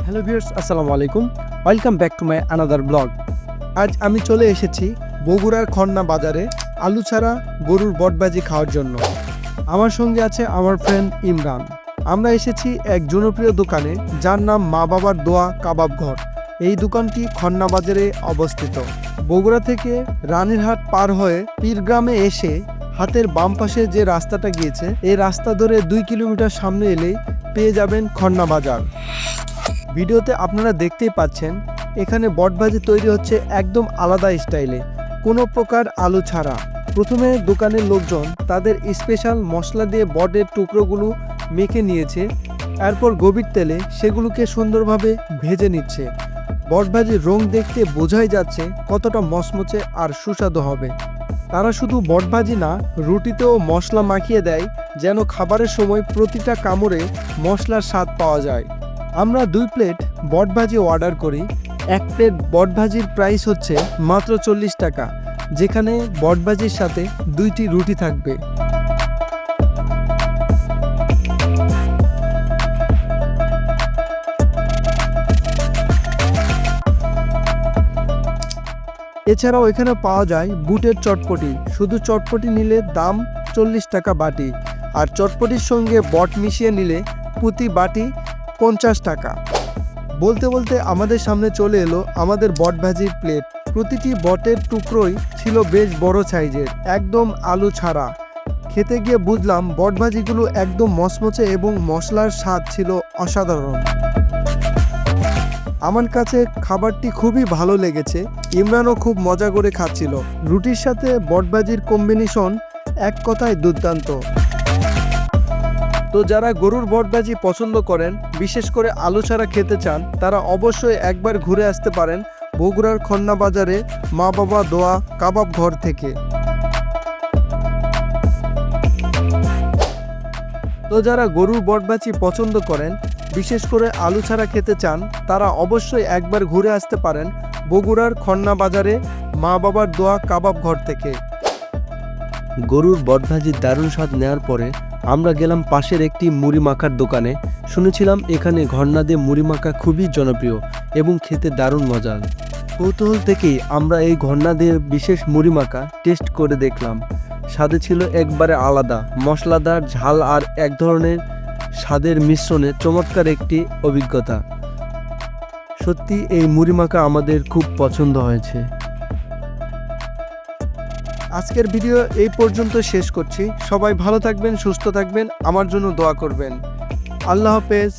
Hello viewers, আসসালামু আলাইকুম। Welcome back to my another blog. আজ আমি চলে এসেছি বগুড়ার খন্না বাজারে আলু ছাড়া গরুর বটবাজি খাওয়ার জন্য। আমার সঙ্গে আছে আমার ফ্রেন্ড ইমরান। আমরা এসেছি এক জনপ্রিয় দোকানে যার নাম মা বাবার দোয়া কাবাব ঘর। এই দোকানটি খন্না বাজারে অবস্থিত। বগুড়া থেকে রানীরহাট পার হয়ে পীরগ্রামে এসে হাতের বাম পাশে যে রাস্তাটা গিয়েছে এই রাস্তা ধরে 2 কিলোমিটার সামনে এলেই পেয়ে যাবেন খন্না বাজার। ভিডিওতে আপনারা দেখতেই পাচ্ছেন এখানে বটভাজি তৈরি হচ্ছে একদম আলাদা স্টাইলে, কোনো প্রকার আলু ছাড়া। প্রথমে দোকানের লোকজন তাদের স্পেশাল মশলা দিয়ে বটের টুকরোগুলো মেখে নিয়েছে, এরপর গভীর তেলে সেগুলোকে সুন্দরভাবে ভেজে নিচ্ছে। বটভাজির রং দেখতে বোঝাই যাচ্ছে কতটা মচমচে আর সুস্বাদু হবে। তারা শুধু বটভাজি না, রুটিতেও মশলা মাখিয়ে দেয় যেন খাবারের সময় প্রতিটা কামড়ে মশলার স্বাদ পাওয়া যায়। আমরা 2 প্লেট বটভাজি অর্ডার করি। 1 প্লেট বটভাজির প্রাইস হচ্ছে মাত্র 40 টাকা, যেখানে বটভাজির সাথে 2টি রুটি থাকবে। এছাড়াও এখানে পাওয়া যায় বুটের চটপটি। শুধু চটপটি নিলে দাম 40 টাকা বাটি, আর চটপটির সঙ্গে বট মিশিয়ে নিলে প্রতি বাটি 50 টাকা। বলতে বলতে আমাদের সামনে চলে এলো আমাদের বটভাজির প্লেট। প্রতিটি বটের টুকরোই ছিল বেশ বড় সাইজের, একদম আলু ছাড়া। খেতে গিয়ে বুঝলাম বটভাজিগুলো একদম মচমচে এবং মশলার স্বাদ ছিল অসাধারণ। আমার কাছে খাবারটি খুবই ভালো লেগেছে। ইমরানও খুব মজা করে খাচ্ছিল। রুটির সাথে বটভাজির কম্বিনেশন এক কথায় দুর্দান্ত। তো যারা গরুর বটভাজি পছন্দ করেন, বিশেষ করে আলু ছাড়া খেতে চান, তারা অবশ্যই একবার ঘুরে আসতে পারেন বগুড়ার খন্না বাজারে মা বাবা দোয়া কাবাব ঘর থেকে। তো যারা গরুর বটভাজি পছন্দ করেন, বিশেষ করে আলু ছাড়া খেতে চান, তারা অবশ্যই একবার ঘুরে আসতে পারেন বগুড়ার খন্না বাজারে মা বাবার দোয়া কাবাব ঘর থেকে। গরুর বটভাজির দারুণ স্বাদ নেওয়ার পরে আমরা গেলাম পাশের একটি মুড়ি মাখার দোকানে। শুনেছিলাম এখানে ঘন্না দিয়ে মুড়ি মাখা খুবই জনপ্রিয় এবং খেতে দারুণ মজার। কৌতূহল থেকেই আমরা এই ঘন্না দিয়ে বিশেষ মুড়ি মাখা টেস্ট করে দেখলাম। স্বাদে ছিল একবারে আলাদা, মশলাদার, ঝাল আর এক ধরনের স্বাদের মিশ্রণে চমৎকার একটি অভিজ্ঞতা। সত্যি এই মুড়ি মাখা আমাদের খুব পছন্দ হয়েছে। আজকের ভিডিও এই পর্যন্ত শেষ করছি। সবাই ভালো থাকবেন, সুস্থ থাকবেন, আমার জন্য দোয়া করবেন। আল্লাহ হাফেজ।